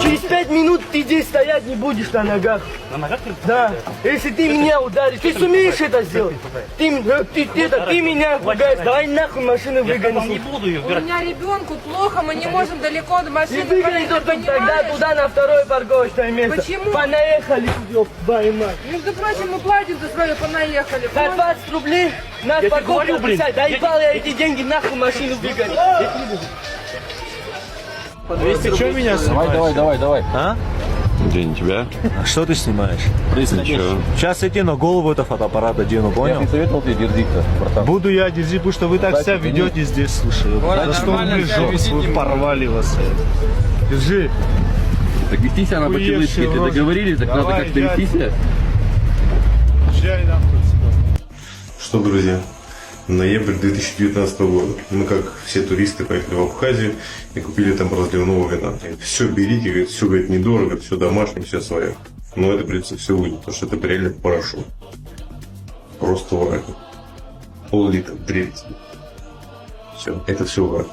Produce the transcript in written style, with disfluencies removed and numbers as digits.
Через 5 минут ты здесь стоять не будешь на ногах. На ногах? Да. Если ты меня ударишь, ты сумеешь это сделать? Ты меня пугаешь. Давай нахуй машину Я вам не выгонишь. буду ее У убирать. меня ребенку плохо, мы не можем далеко до И машины выгони проехать, тогда понимаешь? туда на второе парковочное место. Почему? Понаехали, ёб твою мать. Между прочим, мы платим за свое, понаехали. За 20 рублей на тебе парковку говорю, блин. писать. Доебал я эти деньги, нахуй машину выгоню. Ты что меня снимаешь? Давай. А? Где не тебя? А что ты снимаешь? Ничего. Сейчас я тебе на голову это фотоаппарат одену, понял? советовал тебе держи-то, братан. Буду я держи, потому что вы так себя ведете здесь, слушай. За 100 рублей жопу вы порвали вас. Держи. Так вести себя надо Уешь, по-человечески. Если рожа. договорились, так надо Давай, как-то вести себя. Езжай нахуй отсюда. Что, друзья, ноябрь 2019 года. Мы, как все туристы, поехали в Абхазию и купили там разливного вина. Все берите, говорит, все, говорит, недорого, все домашнее, все свое. Но это придется все выйти, потому что это реально порошок. Просто враг. Пол-литра, 30. Все, это все враг.